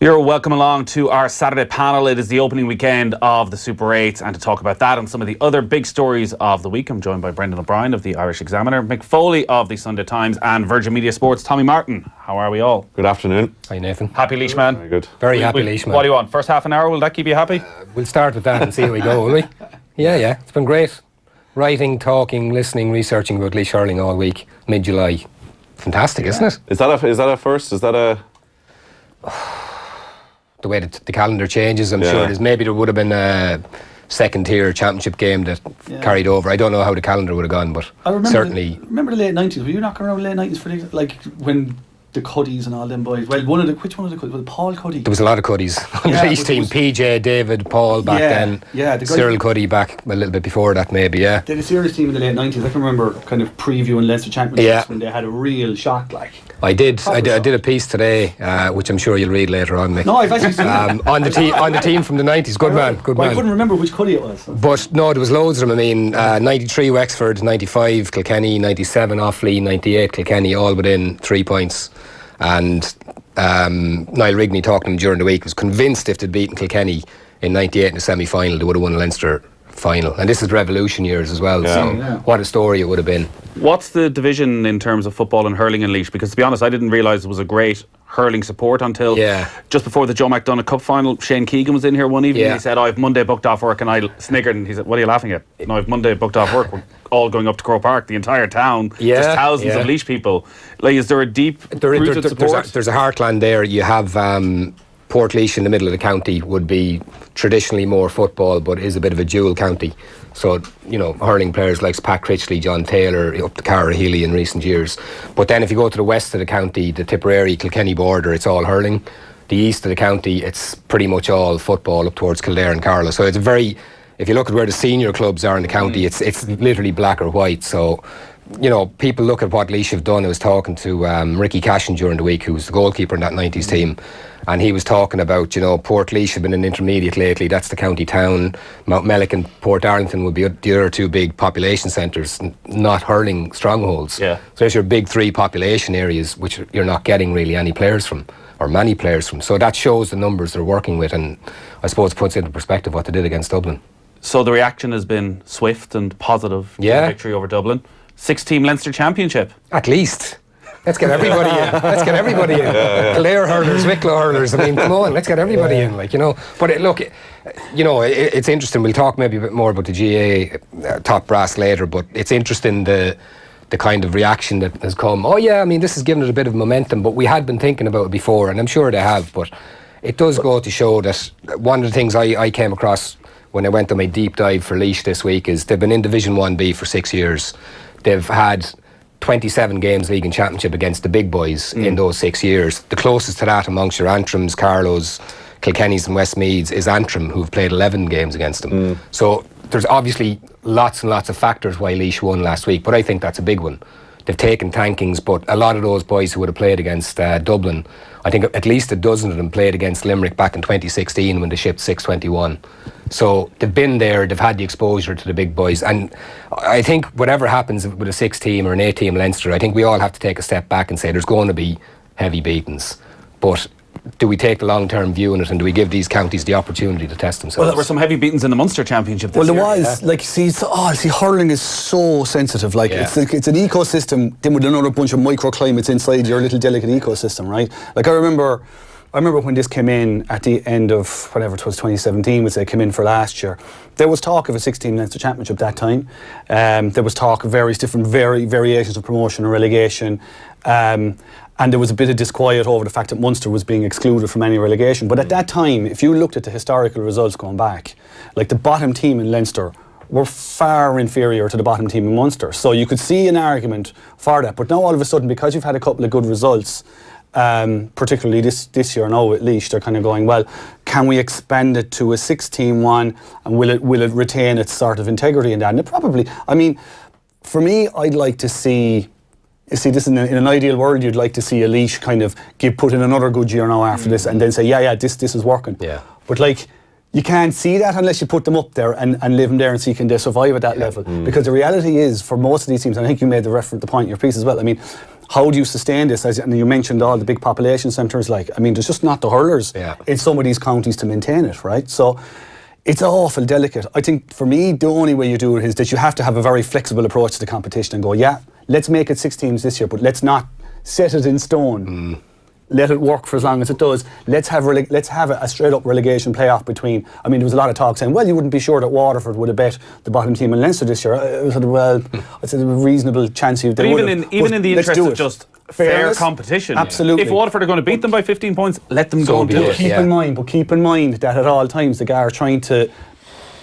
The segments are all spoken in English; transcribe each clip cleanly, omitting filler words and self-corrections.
You're welcome along to our Saturday panel. It is the opening weekend of the Super 8, and to talk about that and some of the other big stories of the week, I'm joined by Brendan O'Brien of the Irish Examiner, Mick Foley of the Sunday Times, and Virgin Media Sports' Tommy Martin. How are we all? Good afternoon. Hi, Nathan. Happy Leash, man? Very good. Very happy Leash, man. What do you want? First half an hour, will that keep you happy? We'll start with that and see how we go, will we? Yeah. It's been great. Writing, talking, listening, researching about Leash hurling all week, mid-July. Fantastic, isn't it? Is that a first? Is that a... The way that the calendar changes, I'm sure there's maybe there would have been a second tier championship game that carried over. I don't know how the calendar would have gone, but I remember certainly. Remember the late 90s? Were you knocking around the late 90s for like when the Cuddies and all them boys? Well, which one of the Cuddies? Was it Paul Cuddy? There was a lot of Cuddies on the Leash team. PJ, David, Paul back then. Yeah, the Cyril Cuddy back a little bit before that, maybe. Yeah. They had a serious team in the late 90s. I can remember kind of previewing Leinster Championships when they had a real shock. Like I did a piece today, which I'm sure you'll read later on, Mick. No, I've actually seen it. on the team from the 90s. Good man. I couldn't remember which Cuddy it was. But no, there was loads of them. I mean, 93 Wexford, 95 Kilkenny, 97 Offaly, 98 Kilkenny, all within 3 points. And Niall Rigney, talking to him during the week, was convinced if they'd beaten Kilkenny in 98 in the semi-final, they would have won the Leinster final. And this is Revolution years as well, what a story it would have been. What's the division in terms of football and hurling and Leash? Because to be honest, I didn't realise it was a great hurling support until just before the Joe McDonagh Cup final. Shane Keegan was in here one evening and he said, I have Monday booked off work, and I sniggered and he said, what are you laughing at? No, I have Monday booked off work. We're all going up to Croke Park, the entire town, just thousands of Leash people. Like, is there a deep rooted support? There's a heartland there. You have Portlaoise in the middle of the county would be traditionally more football, but is a bit of a dual county. So, you know, hurling players like Pat Critchley, John Taylor, up to Cara Healy in recent years. But then if you go to the west of the county, the Tipperary, Kilkenny border, it's all hurling. The east of the county, it's pretty much all football up towards Kildare and Carlow. So it's if you look at where the senior clubs are in the county, it's literally black or white. So, you know, people look at what Leash have done. I was talking to Ricky Cashin during the week, who was the goalkeeper in that 90s team, and he was talking about, you know, Portlaoise have been an intermediate lately. That's the county town. Mount Mellick and Port Darlington would be the other two big population centres, not hurling strongholds. So there's your big three population areas, which you're not getting really any players from, or many players from. So that shows the numbers they're working with, and I suppose puts into perspective what they did against Dublin. So the reaction has been swift and positive. Victory over Dublin. 6-team Leinster Championship. At least. Let's get everybody in. Kildare hurlers, Wicklow hurlers. I mean, come on, let's get everybody in. Like, you know. But it's interesting. We'll talk maybe a bit more about the GA top brass later. But it's interesting the kind of reaction that has come. Oh yeah, I mean, this has given it a bit of momentum. But we had been thinking about it before, and I'm sure they have. But it does go to show that one of the things I came across when I went on my deep dive for Leash this week is they've been in Division 1B for 6 years. They've had 27 games league and championship against the big boys in those 6 years. The closest to that amongst your Antrims, Carlows, Kilkennys and Westmeads is Antrim, who've played 11 games against them. So there's obviously lots and lots of factors why Leash won last week, but I think that's a big one. They've taken tankings, but a lot of those boys who would have played against Dublin, I think at least a dozen of them played against Limerick back in 2016 when they shipped 621. So they've been there, they've had the exposure to the big boys, and I think whatever happens with a 6-team or an 8-team Leinster, I think we all have to take a step back and say there's going to be heavy beatings. But do we take the long-term view on it, and do we give these counties the opportunity to test themselves? Well, there were some heavy beatings in the Munster Championship this year. Well, there was. Like, see, hurling is so sensitive. Like, it's an ecosystem, then with another bunch of microclimates inside your little delicate ecosystem, right? Like, I remember when this came in at the end of whatever it was, 2017, which they came in for last year. There was talk of a 6-team Leinster Championship that time. There was talk of various different variations of promotion and relegation. And there was a bit of disquiet over the fact that Munster was being excluded from any relegation. But at that time, if you looked at the historical results going back, like the bottom team in Leinster were far inferior to the bottom team in Munster. So you could see an argument for that. But now all of a sudden, because you've had a couple of good results, particularly this year now at Leash, they're kind of going, well, can we expand it to a 6-team one, and will it retain its sort of integrity in that? And it probably, I mean, for me, I'd like to see, this in an ideal world, you'd like to see a Leash kind of put in another good year now after this, and then say, this is working. But like, you can't see that unless you put them up there and leave them there and see can they survive at that level. Because the reality is, for most of these teams, and I think you made the point in your piece as well, I mean, how do you sustain this? And you mentioned all the big population centres. Like, I mean, there's just not the hurlers in some of these counties to maintain it, right? So it's awful delicate. I think for me, the only way you do it is that you have to have a very flexible approach to the competition and go, yeah, let's make it 6 teams this year, but let's not set it in stone. Let it work for as long as it does. Let's have a straight up relegation playoff between. I mean, there was a lot of talk saying, well, you wouldn't be sure that Waterford would have bet the bottom team in Leinster this year. I said, well, it's a reasonable chance they would have. Even in the interest of just fair competition, absolutely. If Waterford are going to beat them by 15 points, let them go and do it. Keep in mind that at all times the guy are trying to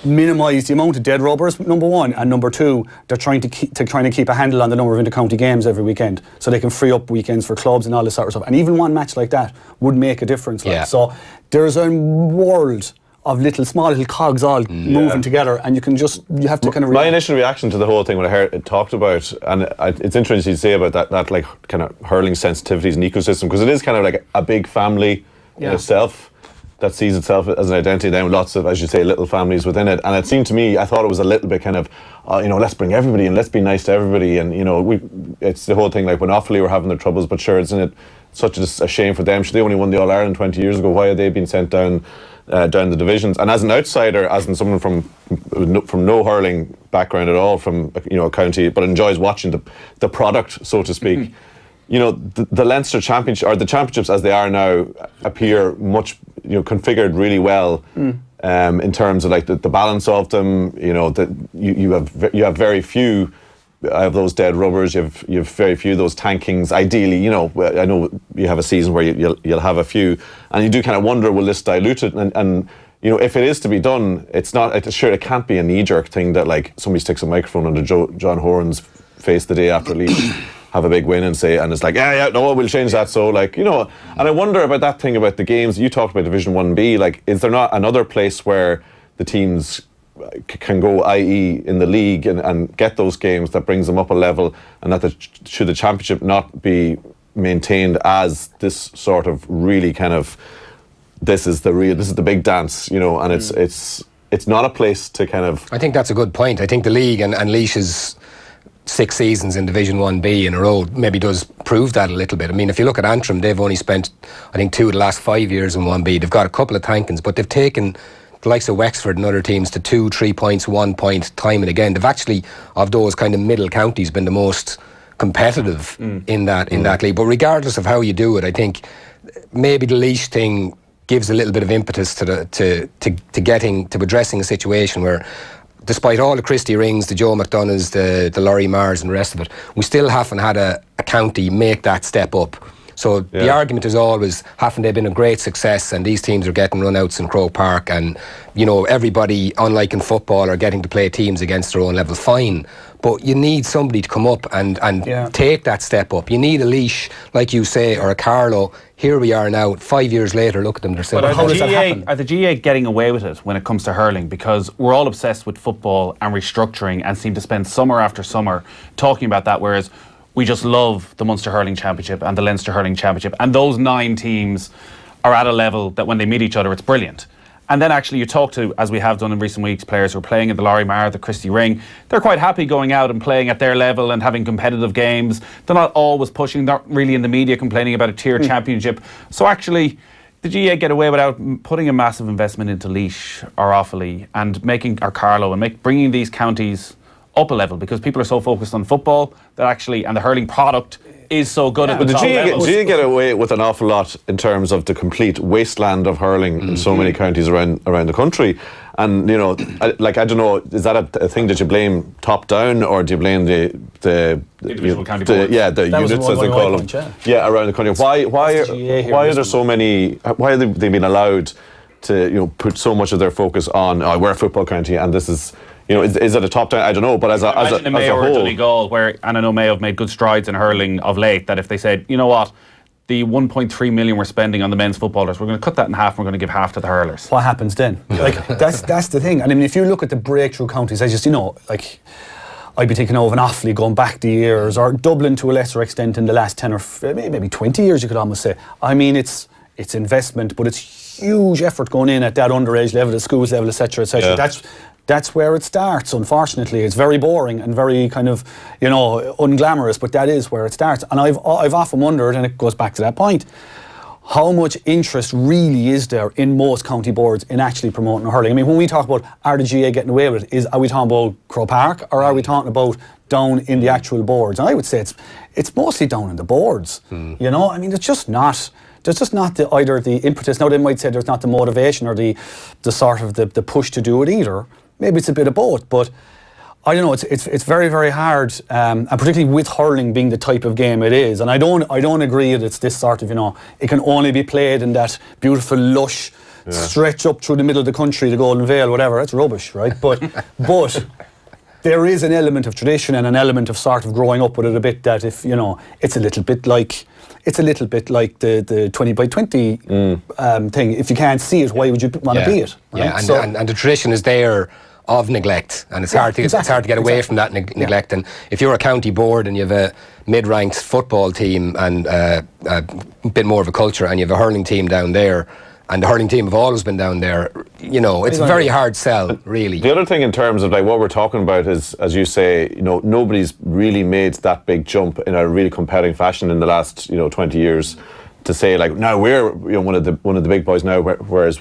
minimise the amount of dead rubbers, number one, and number two, they're trying to keep a handle on the number of inter-county games every weekend, so they can free up weekends for clubs and all this sort of stuff. And even one match like that would make a difference. So there's a world of small little cogs all moving together, and you have to kind of. My initial reaction to the whole thing when I heard it talked about, and it's interesting to say about that like kind of hurling sensitivities and ecosystem, because it is kind of like a big family in itself. That sees itself as an identity, then lots of, as you say, little families within it. And it seemed to me, I thought it was a little bit kind of, let's bring everybody and let's be nice to everybody. And, it's the whole thing, like when Offaly were having their troubles, but sure, isn't it such a shame for them? They only won the All-Ireland 20 years ago. Why are they being sent down the divisions? And as an outsider, as in someone from no hurling background at all, from, a county, but enjoys watching the product, so to speak, the Leinster Championship, or the championships as they are now, appear much, configured really well in terms of like the balance of them. That you have very few of those dead rubbers. You have very few of those tankings. Ideally, I know you have a season where you'll have a few, and you do kind of wonder, will this dilute it? And if it is to be done, it can't be a knee-jerk thing that like somebody sticks a microphone under John Horan's face the day after Leeds have a big win and it's like, no, we'll change that. So like, and I wonder about that thing about the games. You talked about Division 1B, like, is there not another place where the teams can go, i.e. in the league, and get those games that brings them up a level, and that should the championship not be maintained as this sort of really kind of, this is the big dance, and it's not a place to kind of. I think that's a good point. I think the league and Laois's 6 seasons in Division 1B in a row maybe does prove that a little bit. I mean, if you look at Antrim, they've only spent, I think, 2 of the last 5 years in 1B. They've got a couple of tankings, but they've taken the likes of Wexford and other teams to 2, 3 points, 1 point, time and again. They've actually, of those kind of middle counties, been the most competitive in that league. But regardless of how you do it, I think maybe the Laois thing gives a little bit of impetus to addressing a situation where, despite all the Christie Rings, the Joe McDonoughs, the Laurie Mars and the rest of it, we still haven't had a county make that step up. So the argument is always, haven't they been a great success, and these teams are getting run-outs in Croke Park, and everybody, unlike in football, are getting to play teams against their own level. Fine, but you need somebody to come up and take that step up. You need a Laois, like you say, or a Carlow. Here we are now, 5 years later, look at them, they're saying, how does that happen? Are the GA getting away with it when it comes to hurling? Because we're all obsessed with football and restructuring and seem to spend summer after summer talking about that, whereas we just love the Munster Hurling Championship and the Leinster Hurling Championship, and those 9 teams are at a level that when they meet each other, it's brilliant. And then actually you talk to, as we have done in recent weeks, players who are playing in the Laurie Mar, the Christie Ring, they're quite happy going out and playing at their level and having competitive games. They're not always pushing, not really in the media complaining about a tiered championship. So actually, the GA get away without putting a massive investment into Laois or Offaly and Carlow and bringing these counties up a level, because people are so focused on football that actually, and the hurling product is so good at the top level. But the GA get away with an awful lot in terms of the complete wasteland of hurling in so many counties around the country. And I don't know, is that a thing that you blame top down, or do you blame the individual county boards? The units, as they call them, around the country? Why are there so many? Why have they been allowed to put so much of their focus on we're a football county and this is. Is it a top down? I don't know, but as a Mayo whole, or Donegal, and I know Mayo have made good strides in hurling of late, that if they said, you know what, the 1.3 million we're spending on the men's footballers, we're going to cut that in half and we're going to give half to the hurlers. What happens then? That's the thing. And I mean, if you look at the breakthrough counties, I'd be thinking of an Offaly going back the years, or Dublin to a lesser extent in the last 10 or maybe 20 years, you could almost say. I mean, it's investment, but it's huge effort going in at that underage level, the schools level, etc., etc. That's where it starts, unfortunately. It's very boring and very kind of, unglamorous, but that is where it starts. And I've often wondered, and it goes back to that point, how much interest really is there in most county boards in actually promoting hurling? I mean, when we talk about are the GA getting away with it, are we talking about Croke Park or are we talking about down in the actual boards? And I would say it's mostly down in the boards. I mean, it's just not. There's just not either the impetus. Now they might say there's not the motivation or the sort of the push to do it either. Maybe it's a bit of both, but I don't know. It's very, very hard, and particularly with hurling being the type of game it is. And I don't agree that it's this sort of it can only be played in that beautiful lush stretch up through the middle of the country, the Golden Vale, whatever. That's rubbish, right? But there is an element of tradition and an element of sort of growing up with it a bit. That if it's a little bit like the 20 by 20 thing. If you can't see it, why would you want to be it? Right? Yeah, and the tradition is there of neglect, and it's hard to get away from that neglect. And if you're a county board and you have a mid-ranked football team and a bit more of a culture, and you have a hurling team down there, and the hurling team have always been down there, it's a very hard sell, really. The other thing in terms of like what we're talking about is, as you say, nobody's really made that big jump in a really compelling fashion in the last 20 years to say like, now we're one of the big boys now, whereas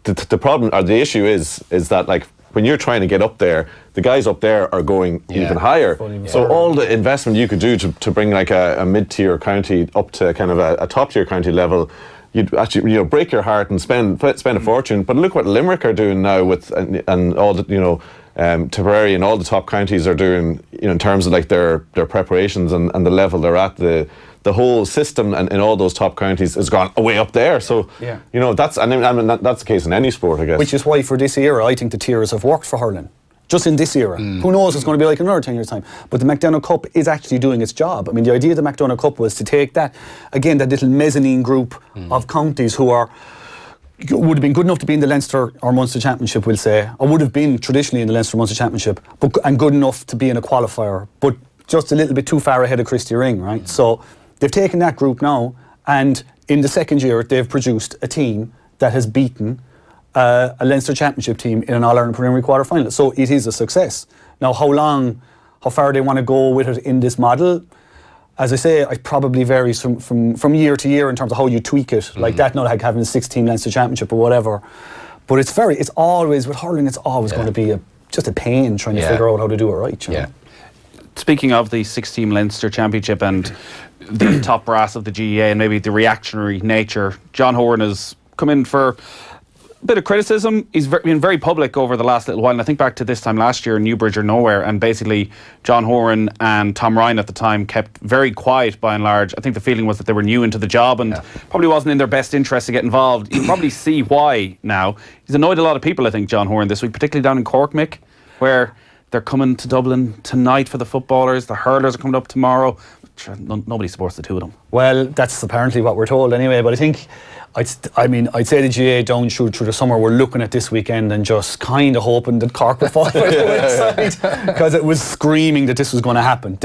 the problem or the issue is that like when you're trying to get up there, the guys up there are going even higher. So all the investment you could do to bring like a mid-tier county up to kind of a top-tier county level, you'd actually break your heart and spend a fortune. But look what Limerick are doing now with and all the Tipperary and all the top counties are doing in terms of like their preparations and the level they're at. The whole system and in all those top counties has gone way up there. So that's that's the case in any sport, I guess. Which is why for this era, I think the tiers have worked for hurling. Just in this era. Who knows what's going to be like in another 10 years' time. But the McDonagh Cup is actually doing its job. I mean, the idea of the McDonagh Cup was to take that little mezzanine group of counties who would have been good enough to be in the Leinster or Munster Championship, we'll say, or would have been traditionally in the Leinster or Munster Championship, and good enough to be in a qualifier, but just a little bit too far ahead of Christy Ring, right? So they've taken that group now, and in the second year, they've produced a team that has beaten a Leinster Championship team in an All-Ireland preliminary quarter-final. So it is a success. Now, how far they want to go with it in this model, as I say, it probably varies from year to year in terms of how you tweak it. Like that, not like having a 6-team Leinster Championship or whatever. But it's always, with hurling, it's always going to be just a pain trying to figure out how to do it right. You know? Speaking of the 6-team Leinster Championship and the top brass of the GAA and maybe the reactionary nature, John Horan has come in for a bit of criticism. He's been very public over the last little while, and I think back to this time last year in Newbridge or Nowhere, and basically John Horan and Tom Ryan at the time kept very quiet by and large. I think the feeling was that they were new into the job and probably wasn't in their best interest to get involved. You can probably see why now. He's annoyed a lot of people, I think, John Horan, this week, particularly down in Cork, Mick, where they're coming to Dublin tonight for the footballers. The hurlers are coming up tomorrow. Nobody supports the two of them. Well, that's apparently what we're told anyway, but I think I'd say the GAA down through the summer were looking at this weekend and just kind of hoping that Cork would fall by the wayside, because it was screaming that this was going to happen,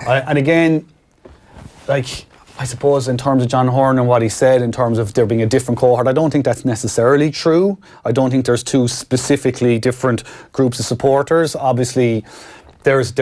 and again, like, I suppose in terms of John Horan and what he said in terms of there being a different cohort, I don't think that's necessarily true. I don't think there's two specifically different groups of supporters. Obviously, there's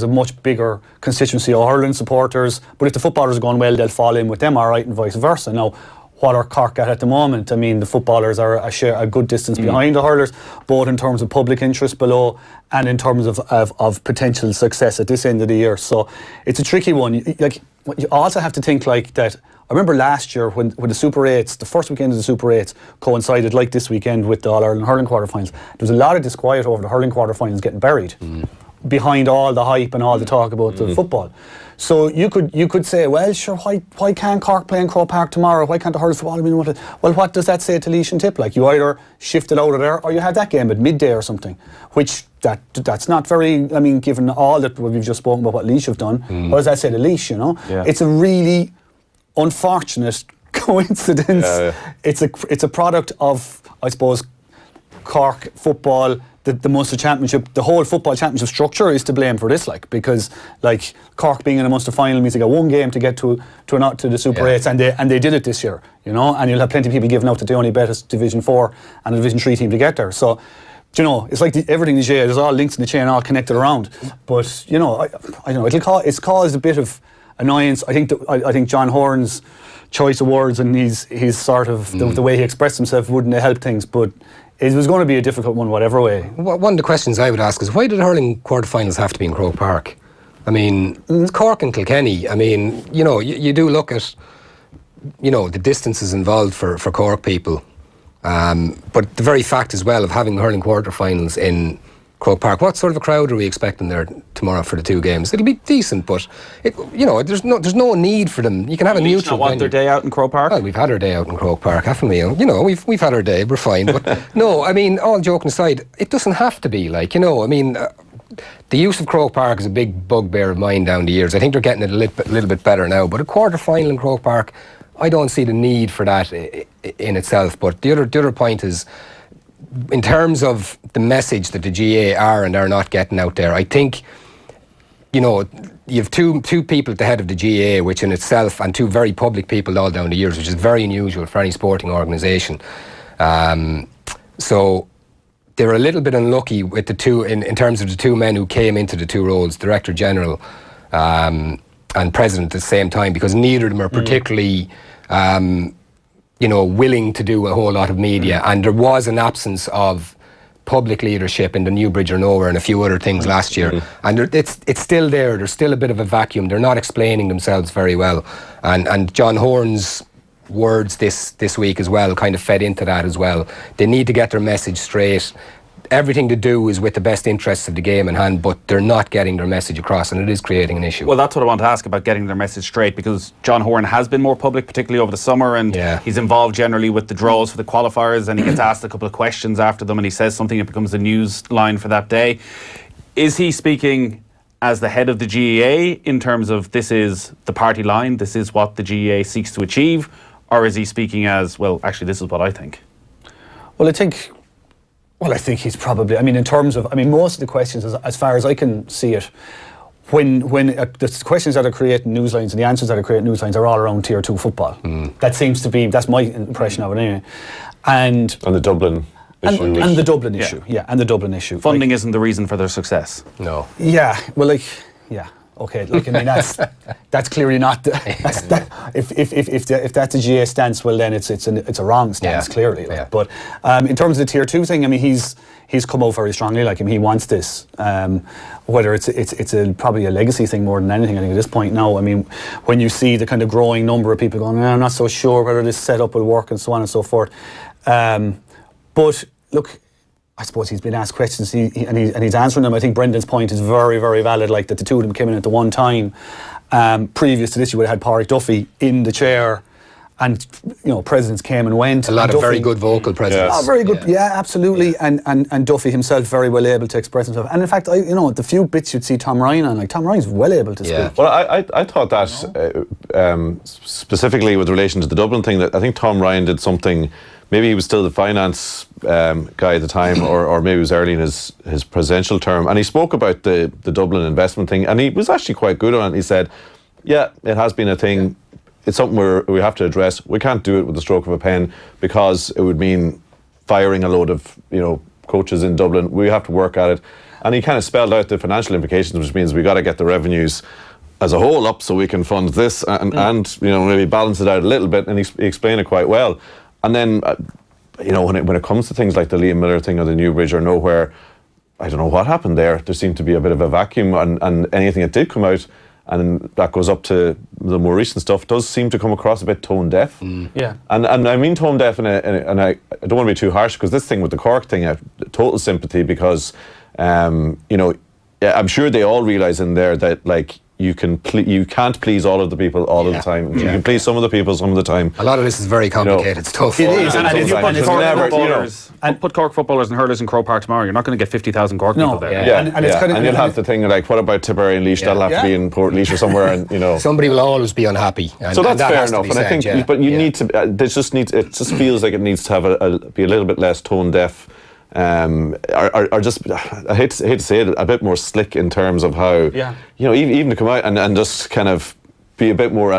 a much bigger constituency of hurling supporters, but if the footballers are going well, they'll fall in with them, all right, and vice versa. Now, what are Cork at the moment? I mean, the footballers are a good distance behind the hurlers, both in terms of public interest below and in terms of potential success at this end of the year. So it's a tricky one. Like, you also have to think like that. I remember last year when the Super 8s, the first weekend of the Super 8s coincided like this weekend with the All-Ireland hurling quarterfinals. There was a lot of disquiet over the hurling quarterfinals getting buried behind all the hype and all the talk about the football. So you could say, well, sure, why can't Cork play in Croke Park tomorrow? Why can't the hurling football? I mean, well, what does that say to Laois and Tip? Like, you either shift it out of there or you have that game at midday or something, which that's not very, I mean, given all that we've just spoken about what Laois have done, what does that say to Laois, you know? Yeah. It's a really unfortunate coincidence. It's a product of, I suppose, Cork football, the Munster Championship, the whole football championship structure is to blame for this, like, because like Cork being in a Munster final means they got one game to get to the Super 8s, and they did it this year, you know, and you'll have plenty of people giving out that they only bet a Division 4 and a Division 3 team to get there. So, you know, it's like everything is there's all links in the chain, all connected around. But you know, I don't know, it's caused a bit of annoyance. I think John Horan's choice of words and his sort of the way he expressed himself wouldn't have helped things, but it was going to be a difficult one, whatever way. One of the questions I would ask is, why did hurling quarterfinals have to be in Croke Park? I mean, it's Cork and Kilkenny. I mean, you know, you do look at, you know, the distances involved for Cork people. But the very fact as well of having hurling quarterfinals in Croke Park, what sort of a crowd are we expecting there tomorrow for the two games? It'll be decent, but you know, there's no need for them. You can have a neutral. Not want their day out in Croke Park? Well, we've had our day out in Croke Park, haven't we? You know, we've had our day. We're fine. But no, I mean, all joking aside, it doesn't have to be like, you know. I mean, the use of Croke Park is a big bugbear of mine down the years. I think they're getting it a little bit better now. But a quarter final in Croke Park, I don't see the need for that in itself. But the other point is, in terms of the message that the GA are and are not getting out there, I think, you know, you have two people at the head of the GA, which in itself, and two very public people all down the years, which is very unusual for any sporting organisation. So they were a little bit unlucky with the two, in terms of the two men who came into the two roles, Director General and President at the same time, because neither of them are particularly you know, willing to do a whole lot of media, and there was an absence of public leadership in the New Bridge or Nowhere and a few other things last year, and it's still there. There's still a bit of a vacuum. They're not explaining themselves very well, and John Horan's words this week as well kind of fed into that as well. They need to get their message straight. Everything to do is with the best interests of the game in hand, but they're not getting their message across, and it is creating an issue. Well, that's what I want to ask about getting their message straight, because John Horan has been more public, particularly over the summer, and he's involved generally with the draws for the qualifiers, and he gets asked a couple of questions after them, and he says something that becomes a news line for that day. Is he speaking as the head of the GEA in terms of this is the party line, this is what the GEA seeks to achieve, or is he speaking as, well, actually, this is what I think? Well, I think he's probably, I mean, in terms of, I mean, most of the questions, as far as I can see it, when the questions that are creating newslines and the answers that are creating newslines are all around Tier 2 football. That seems to be, that's my impression of it anyway. And the Dublin issue. And the Dublin issue, and the Dublin issue. Funding isn't the reason for their success. No. Yeah, well, like, yeah. Okay, look, I mean, that's clearly not if that's a GA stance, well then it's a wrong stance, clearly. Like. But in terms of the Tier 2 thing, I mean, he's come out very strongly. Like, I mean, he wants this. Whether it's probably a legacy thing more than anything, I think at this point now. I mean, when you see the kind of growing number of people going, I'm not so sure whether this setup will work and so on and so forth. But look, I suppose he's been asked questions and he's answering them. I think Brendan's point is very, very valid, like that the two of them came in at the one time. Previous to this, you would have had Pádraig Duffy in the chair, and, you know, presidents came and went. A lot of very good vocal presidents. Oh, very good, absolutely. And Duffy himself very well able to express himself. And in fact, the few bits you'd see Tom Ryan on, like, Tom Ryan's well able to speak. Well, I thought that specifically with relation to the Dublin thing, that I think Tom Ryan did something. Maybe he was still the finance guy at the time, or maybe it was early in his presidential term, and he spoke about the Dublin investment thing, and he was actually quite good on it. He said, yeah, it has been a thing. It's something we have to address. We can't do it with the stroke of a pen, because it would mean firing a load of, you know, coaches in Dublin. We have to work at it. And he kind of spelled out the financial implications, which means we got to get the revenues as a whole up so we can fund this and you know, maybe balance it out a little bit. And he explained it quite well. And then, you know, when it comes to things like the Liam Miller thing or the New Bridge or Nowhere, I don't know what happened there. There seemed to be a bit of a vacuum, and anything that did come out, and that goes up to the more recent stuff, does seem to come across a bit tone deaf. Yeah. And I mean tone deaf, and I don't want to be too harsh, because this thing with the Cork thing, I have total sympathy, because, you know, I'm sure they all realise in there that, like, you can't please all of the people all of the time. You can please some of the people some of the time. A lot of this is very complicated. You know, it's tough. It is. And if you put Cork footballers and hurlers in Croke Park tomorrow, you're not going to get 50,000 Cork people there. And you'll have to think, like, what about Tipperary and Laois? That'll have to be in Port Laois or somewhere, and, you know, somebody will always be unhappy. So that's fair enough. And I think, but you need to. It just feels like it needs to have be a little bit less tone deaf. are just, I hate to say it, a bit more slick in terms of how, even to come out and just kind of be a bit more,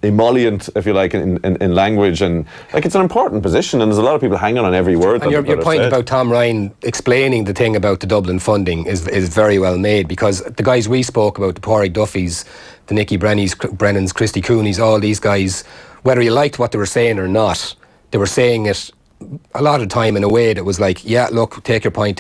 emollient, if you like, in language. And like, it's an important position, and there's a lot of people hanging on every word. And your point about Tom Ryan explaining the thing about the Dublin funding is very well made, because the guys we spoke about, the Pádraig Duffys, the Nicky Brennans, Christy Coonies, all these guys, whether you liked what they were saying or not, they were saying it a lot of time in a way that was like, yeah, look, take your point,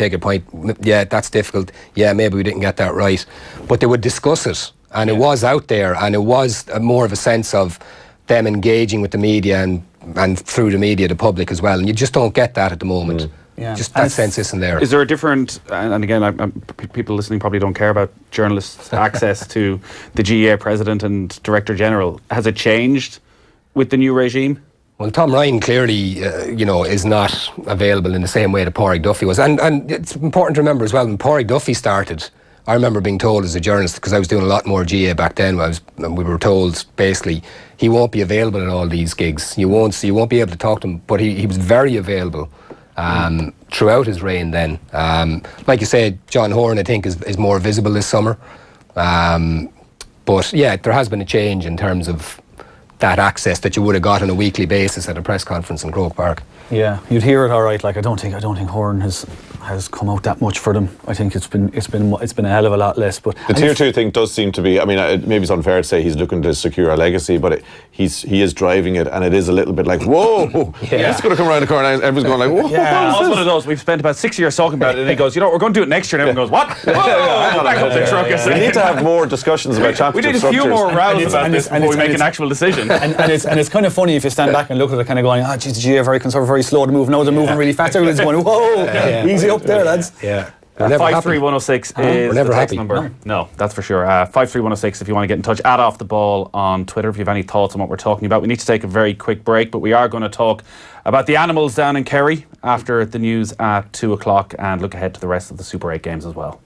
yeah, that's difficult, yeah, maybe we didn't get that right, but they would discuss it, and it was out there, and it was more of a sense of them engaging with the media and through the media, the public as well, and you just don't get that at the moment. Just that sense isn't there. Is there a different, and again, people listening probably don't care about journalists' access to the GAA president and director general. Has it changed with the new regime? Well, Tom Ryan clearly, is not available in the same way that Pádraig Duffy was. And it's important to remember as well, when Pádraig Duffy started, I remember being told as a journalist, because I was doing a lot more GA back then, we were told basically he won't be available in all these gigs. You won't be able to talk to him, but he was very available throughout his reign then. Like you said, John Horan, I think, is more visible this summer. But yeah, there has been a change in terms of that access that you would have got on a weekly basis at a press conference in Croke Park. Yeah, you'd hear it all right. Like, I don't think Horan has come out that much for them. I think it's been a hell of a lot less. But the tier 2 thing does seem to be, I mean, maybe it's unfair to say he's looking to secure a legacy, but he is driving it, and it is a little bit like, whoa, it's going to come around the corner, and everyone's going like, whoa. Yeah, it's one of those. We've spent about 6 years talking about it, and he goes, we're going to do it next year, and everyone goes, what? Back up the truck. We need to have more discussions about championship structures. We need a few more rounds about this before we make an actual decision. And it's kind of funny if you stand back and look at it, kind of going, geez, the GA are very conservative, very slow to move. No, they're moving really fast. Everyone's going, whoa, easy up there, lads. Yeah. 53106 is the text number. No, that's for sure. 53106 if you want to get in touch. Add Off the Ball on Twitter if you have any thoughts on what we're talking about. We need to take a very quick break, but we are going to talk about the Animals down in Kerry after the news at 2 o'clock and look ahead to the rest of the Super 8 games as well.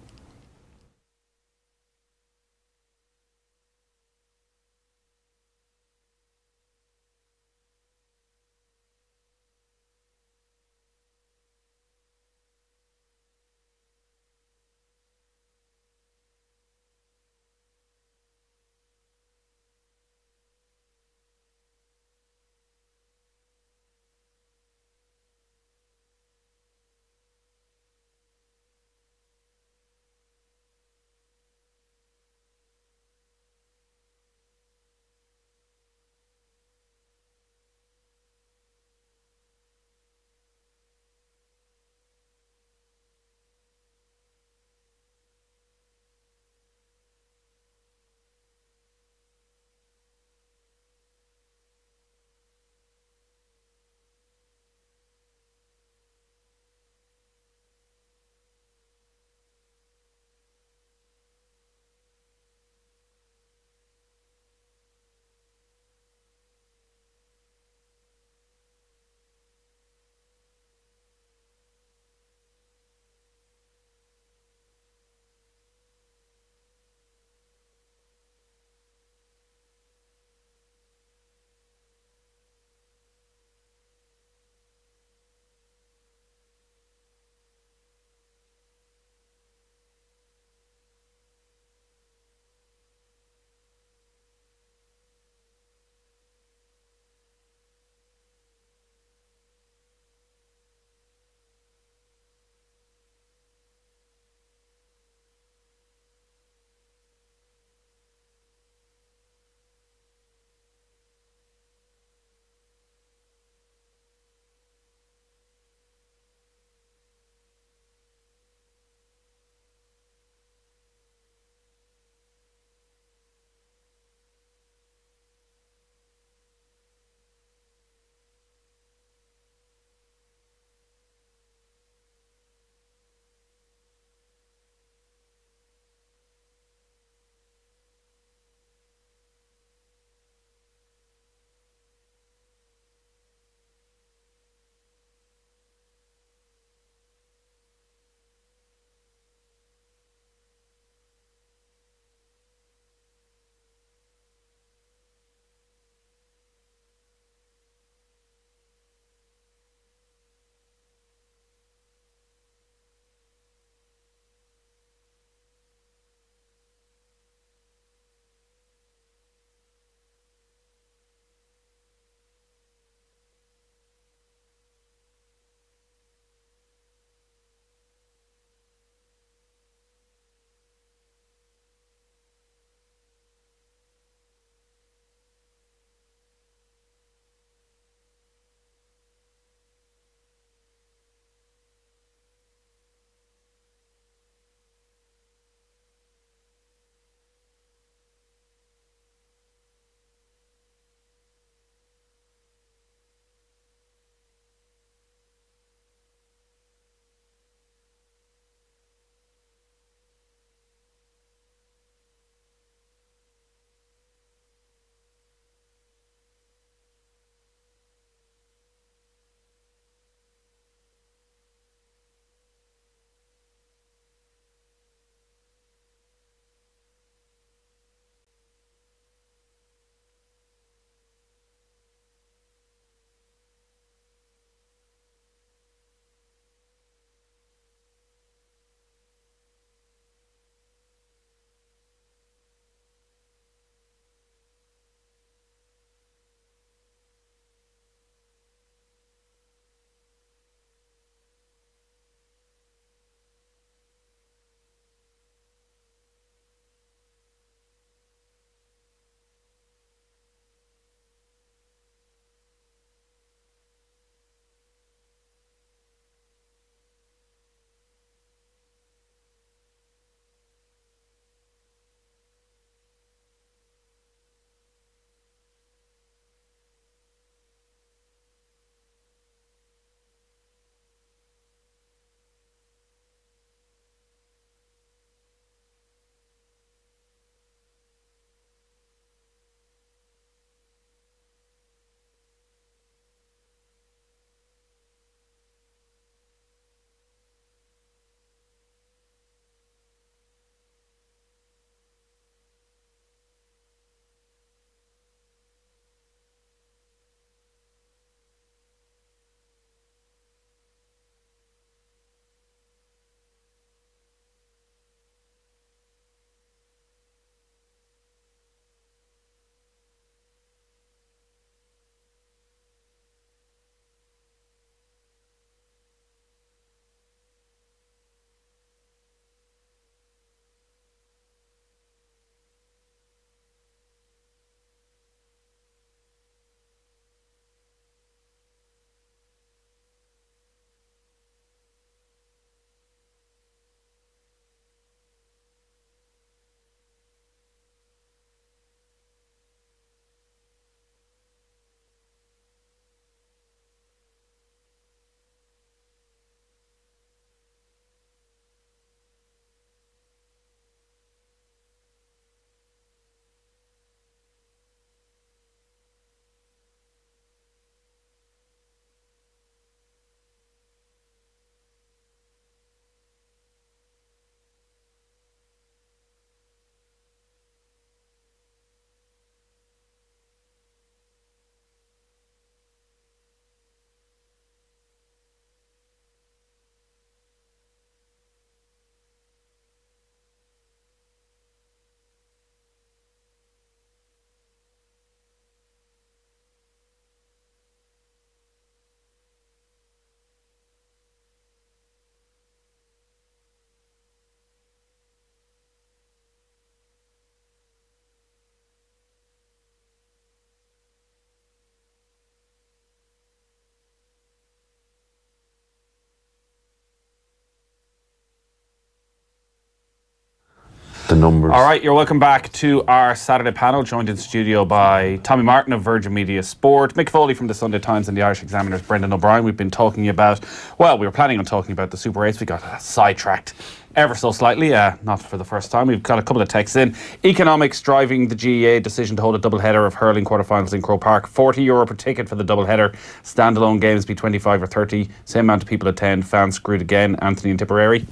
The numbers. All right, you're welcome back to our Saturday panel, joined in studio by Tommy Martin of Virgin Media Sport, Mick Foley from the Sunday Times and the Irish Examiner's Brendan O'Brien. We've been talking about, we were planning on talking about the Super 8s. We got sidetracked ever so slightly, not for the first time. We've got a couple of texts in. Economics driving the GEA decision to hold a double-header of hurling quarterfinals in Croke Park. €40 per ticket for the double-header. Standalone games be 25 or 30. Same amount of people attend. Fans screwed again. Anthony and Tipperary.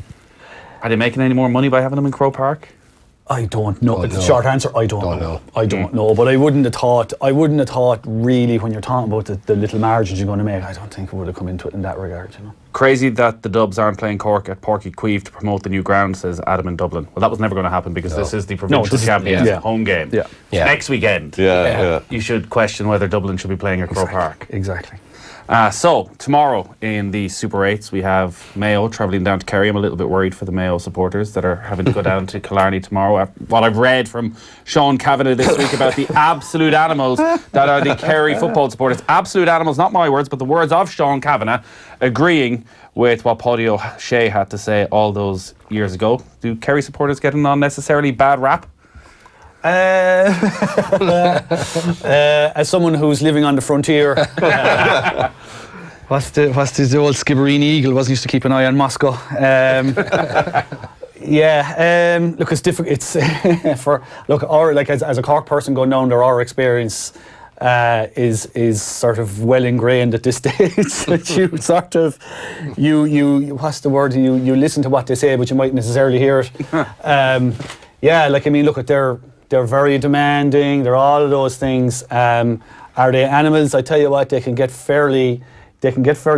Are they making any more money by having them in Croke Park? I don't know. The short answer, I don't know. I don't know. But I wouldn't have thought really when you're talking about the little margins you're going to make, I don't think it would have come into it in that regard, you know. Crazy that the Dubs aren't playing Cork at Porky Queeve to promote the new ground, says Adam in Dublin. Well, that was never going to happen because this is the provincial champions home game. Yeah. Next weekend. Yeah. You should question whether Dublin should be playing at Croke Park. Exactly. So, tomorrow in the Super 8s, we have Mayo travelling down to Kerry. I'm a little bit worried for the Mayo supporters that are having to go down to Killarney tomorrow. What I've read from Sean Kavanagh this week about the absolute animals that are the Kerry football supporters. Absolute animals, not my words, but the words of Sean Kavanagh, agreeing with what Paddy O'Shea had to say all those years ago. Do Kerry supporters get an unnecessarily bad rap? As someone who's living on the frontier, what's the old Skibbereen Eagle used to keep an eye on Moscow. Look, it's difficult. It's as a Cork person going down there, our experience is sort of well ingrained at this stage. That you sort of you what's the word? You listen to what they say, but you might necessarily hear it. They're very demanding. They're all of those things. Are they animals? I tell you what, they can get fairly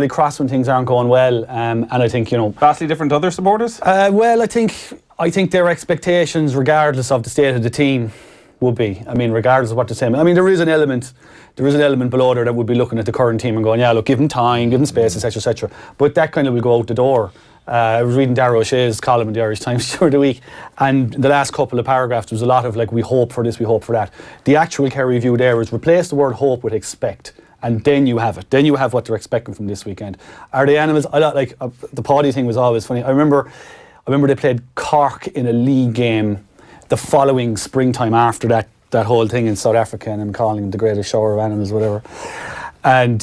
cross when things aren't going well. And I think vastly different to other supporters. I think their expectations, regardless of the state of the team, would be. I mean, regardless of what they're saying. I mean, there is an element below there that would be looking at the current team and going, yeah, look, give them time, give them space, etc., etc. But that kind of will go out the door. I was reading Darragh O'Shea's column in the Irish Times during the week, and the last couple of paragraphs there was a lot of we hope for this, we hope for that. The actual Kerry view there is replace the word hope with expect, and then you have it. Then you have what they're expecting from this weekend. Are they animals? The Paddy thing was always funny. I remember they played Cork in a league game the following springtime after that whole thing in South Africa, and I'm calling them the greatest shower of animals, whatever. And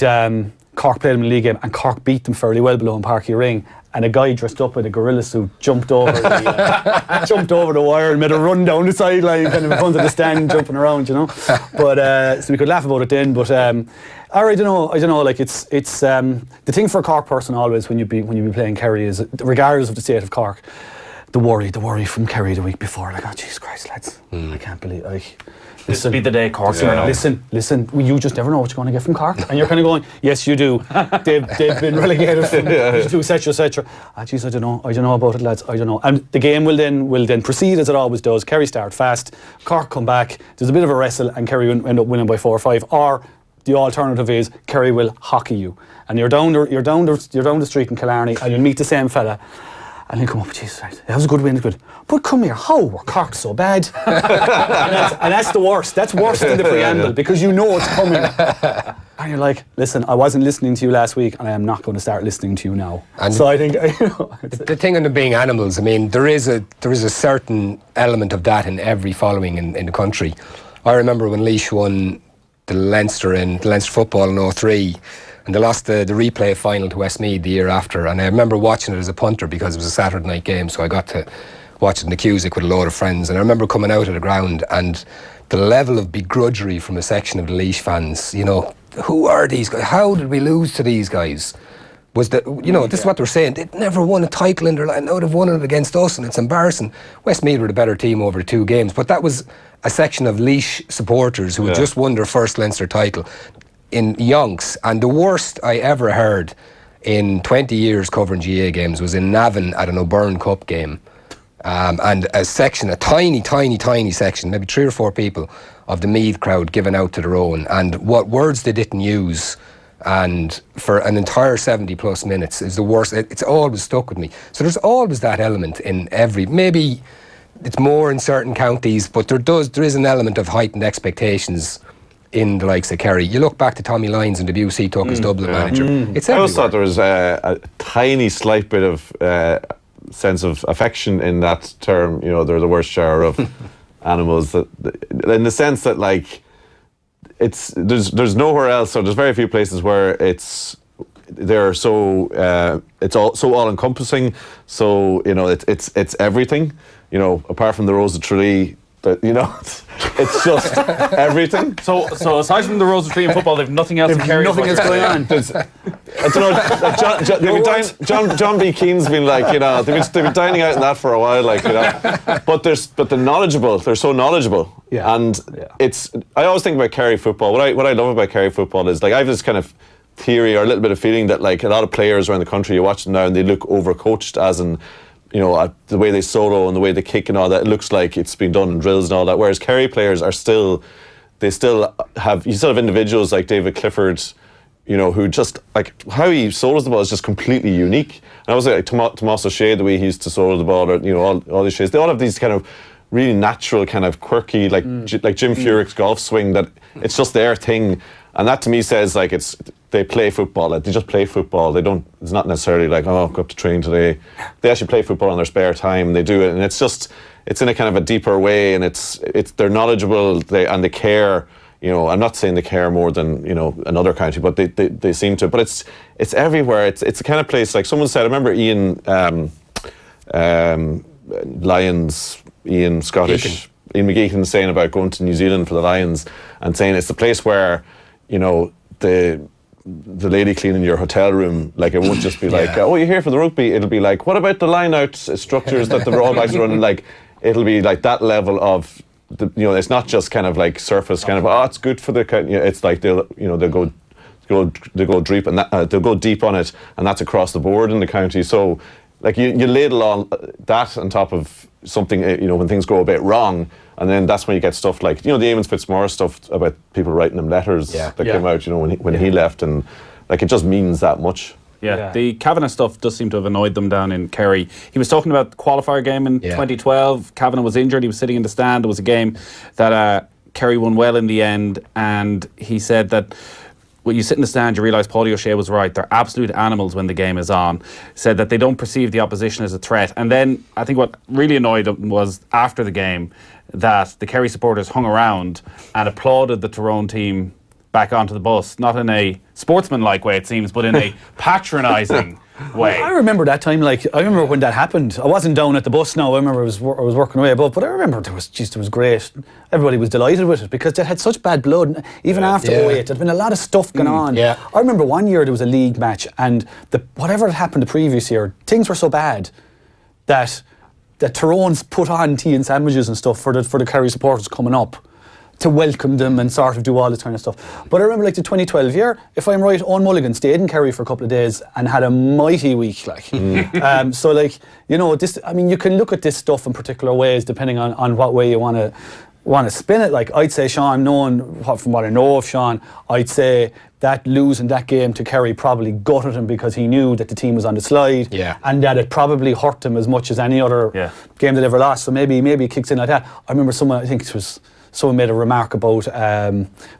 Cork played them in a league game, and Cork beat them fairly well below in Parky Ring. And a guy dressed up with a gorilla suit jumped over the wire and made a run down the sideline, kind of in front of the stand, jumping around, But so we could laugh about it then. But I don't know. Like it's the thing for a Cork person always when you be playing Kerry is, regardless of the state of Cork, the worry from Kerry the week before. Like, oh Jesus Christ, lads, I can't believe. This will be the day Cork. Listen. You just never know what you're going to get from Cork, and you're kind of going, yes, you do. They've been relegated from etc. etc. Ah, jeez, I don't know about it, lads. I don't know. And the game will then proceed as it always does. Kerry start fast, Cork come back. There's a bit of a wrestle, and Kerry end up winning by 4 or 5. Or the alternative is Kerry will hockey you, and you're down the street in Killarney, and you'll meet the same fella. And then come up, Jesus, right, that was a good win, good. But come here, how were Cork so bad? and that's the worst. That's worse than the preamble, because you know it's coming. And you're like, listen, I wasn't listening to you last week, and I am not going to start listening to you now. And so I think the thing on them being animals. I mean, there is a certain element of that in every following in the country. I remember when Laois won the Leinster football in 2003. And they lost the replay final to Westmeath the year after. And I remember watching it as a punter because it was a Saturday night game, so I got to watch it in the Cusick with a load of friends. And I remember coming out of the ground and the level of begrudgery from a section of the Laois fans. Who are these guys? How did we lose to these guys? Was that, this is what they're saying. They'd never won a title in their life. Now they've won it against us, and it's embarrassing. Westmeath were the better team over the 2 games, but that was a section of Laois supporters who had just won their first Leinster title in Yonks. And the worst I ever heard in 20 years covering GA games was in Navan at an O'Byrne Cup game. And a tiny section, maybe 3 or 4 people of the Meath crowd giving out to their own, and what words they didn't use, and for an entire 70 plus minutes is the worst. It's always stuck with me. So there's always that element in maybe it's more in certain counties, but there is an element of heightened expectations in the likes of Kerry. You look back to Tommy Lyons and Debussy took as Dublin manager. It's everywhere. I always thought there was a tiny slight bit of sense of affection in that term. You know, they're the worst shower of animals. That, in the sense that like, there's nowhere else, or there's very few places where they're so it's all so all encompassing. So you know, it's everything. You know, apart from the Rose of Tralee, you know, it's just everything. So aside from the Rose of Tralee in football, they've nothing else to carry. Nothing else going on. I don't know. John B. Keane's been like, you know, they've been dining out in that for a while, like, you know. But they're knowledgeable. They're so knowledgeable. Yeah. And I always think about Kerry football. What I love about Kerry football is like I have this kind of theory or a little bit of feeling that like a lot of players around the country, you watch them now and they look overcoached, as in, you know, the way they solo and the way they kick and all that, it looks like it's been done in drills and all that. Whereas Kerry players you still have individuals like David Clifford, you know, who just, like, how he solos the ball is just completely unique. And I was like Tomas O'Shea, the way he used to solo the ball, or, you know, all these shays, they all have these kind of really natural, kind of quirky, like Jim Furyk's golf swing, that it's just their thing. And that to me says like they play football. Like, they just play football. They don't. It's not necessarily like, oh, go up to train today. They actually play football in their spare time. They do it, and it's in a kind of a deeper way. And they're knowledgeable. They care. You know, I'm not saying they care more than, you know, another county, but they seem to. But it's everywhere. It's a kind of place, like someone said. I remember Ian McGeechan saying about going to New Zealand for the Lions, and saying it's the place where, you know, the lady cleaning your hotel room, like, it won't just be like, oh, you're here for the rugby. It'll be like, what about the line-out structures that the All Blacks are running? Like, it'll be like that level of, you know, it's not just kind of like surface kind of, oh, it's good for the, you know, it's like they'll go deep, and they'll go deep on it, and that's across the board in the county. So, like, you ladle all that on top of something, you know, when things go a bit wrong, and then that's when you get stuff like, you know, the Eamon Fitzmaurice stuff about people writing him letters that came out, you know, when he left, and like, it just means that much. Yeah, the Kavanagh stuff does seem to have annoyed them down in Kerry. He was talking about the qualifier game in 2012. Kavanagh was injured. He was sitting in the stand. It was a game that Kerry won well in the end, and he said that when you sit in the stand, you realise Paulie O'Shea was right. They're absolute animals when the game is on. Said that they don't perceive the opposition as a threat. And then I think what really annoyed him was after the game that the Kerry supporters hung around and applauded the Tyrone team back onto the bus, not in a sportsmanlike way, it seems, but in a patronising way. I remember that time, like, I remember when that happened. I wasn't down at the bus now, I remember I was working away above, but I remember it was great. Everybody was delighted with it because they had such bad blood. Even after 08, there'd been a lot of stuff going on. Yeah. I remember one year there was a league match, and whatever had happened the previous year, things were so bad that Tyrone's put on tea and sandwiches and stuff for the Kerry supporters coming up to welcome them and sort of do all this kind of stuff. But I remember, like, the 2012 year, if I'm right, Owen Mulligan stayed in Kerry for a couple of days and had a mighty week, like. So, like, you know, this, I mean, you can look at this stuff in particular ways depending on what way you want to spin it. Like, I'd say Sean, from what I know of Sean, I'd say that losing that game to Kerry probably gutted him because he knew that the team was on the slide, and that it probably hurt him as much as any other game that ever lost. So maybe it kicks in like that. I remember someone made a remark about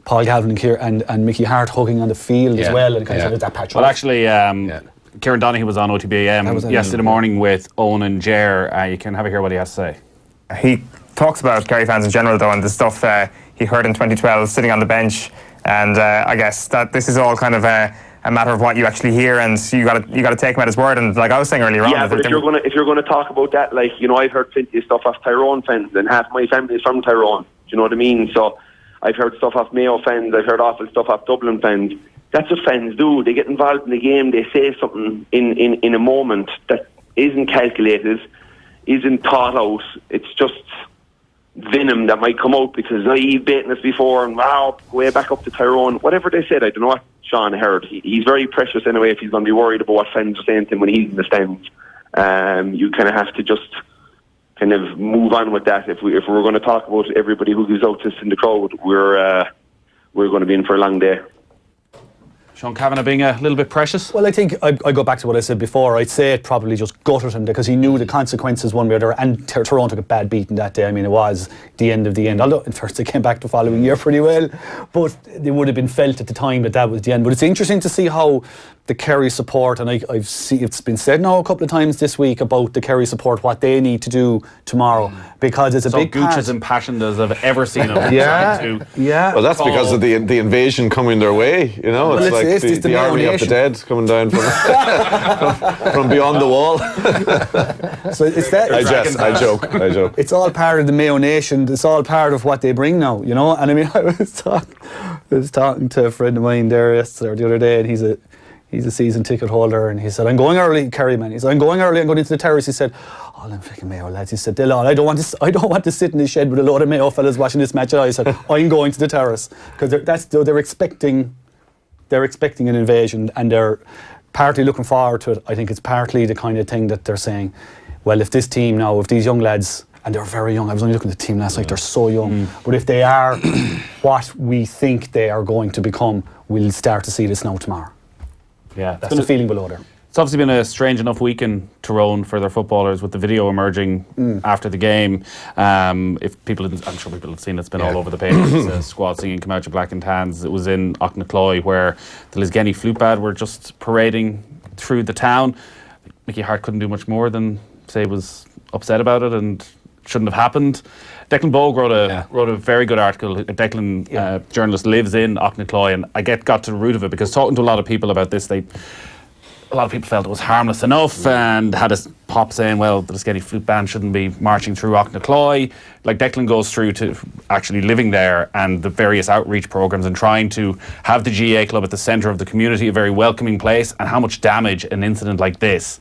Paul Galvin and Mickey Hart hugging on the field as well, and kind of that patch. Well, actually, Kieran Donaghy was on OTBAM yesterday morning with Owen and Ger. You can have a hear what he has to say. He talks about Kerry fans in general, though, and the stuff he heard in 2012 sitting on the bench, and I guess that this is all kind of a matter of what you actually hear, and you got to take him at his word. And like I was saying earlier on, but if you're gonna talk about that, like, you know, I've heard plenty of stuff off Tyrone fans, and half my family is from Tyrone. Do you know what I mean? So I've heard stuff off Mayo fans, I've heard awful stuff off Dublin fans. That's what fans do. They get involved in the game, they say something in a moment that isn't calculated, isn't thought out. It's just venom that might come out because you've beaten us before, and wow, way back up to Tyrone. Whatever they said, I don't know what Sean heard. He's very precious anyway if he's going to be worried about what fans are saying to him when he's in the stands. You kind of have to just kind of move on with that. If we're going to talk about everybody who gives out to us in the crowd, we're going to be in for a long day. Sean Kavanagh being a little bit precious? Well, I think I go back to what I said before. I'd say it probably just gutted him because he knew the consequences one way or other, and Tyrone took a bad beating that day. I mean, it was the end of the end. Although, at first, they came back the following year pretty well, but it would have been felt at the time that was the end. But it's interesting to see how the Kerry support, and I've seen it's been said now a couple of times this week about the Kerry support, what they need to do tomorrow, because it's a big Gooch part. as impassioned as I've ever seen him. Yeah. Well, that's because of the invasion coming their way. You know, Well, it's like it's the army of the dead coming down from from beyond the wall. So it's that. I joke. It's all part of the Mayo Nation. It's all part of what they bring now, you know. And I mean, I was talking to a friend of mine there yesterday or the other day, and he's a season ticket holder, and he said, "I'm going early, Kerry man." He said, "I'm going early. I'm going into the terrace." He said, "Oh, them freaking Mayo lads." He said, "They'll all. I don't want to sit in the shed with a load of Mayo fellas watching this match." I said, "I'm going to the terrace," because they're expecting an invasion, and they're partly looking forward to it. I think it's partly the kind of thing that they're saying, well, if these young lads, and they're very young, I was only looking at the team last night, they're so young, but if they are what we think they are going to become, we'll start to see this now tomorrow. Yeah, That's the feeling below there. It's obviously been a strange enough week in Tyrone for their footballers, with the video emerging after the game. If people, I'm sure people have seen it, it's been all over the pages. The squad singing "Come Out Your Black and Tans." It was in Auchnacloy, where the Lisgenny Flute Band were just parading through the town. Mickey Hart couldn't do much more than say was upset about it and shouldn't have happened. Declan Bogue wrote a very good article. Declan, journalist, lives in Auchnacloy, and I got to the root of it, because talking to a lot of people about this, a lot of people felt it was harmless enough, and had a pop saying, well, the Lisgenny Flute Band shouldn't be marching through Auchnacloy. Like, Declan goes through to actually living there and the various outreach programmes and trying to have the GAA club at the centre of the community, a very welcoming place, and how much damage an incident like this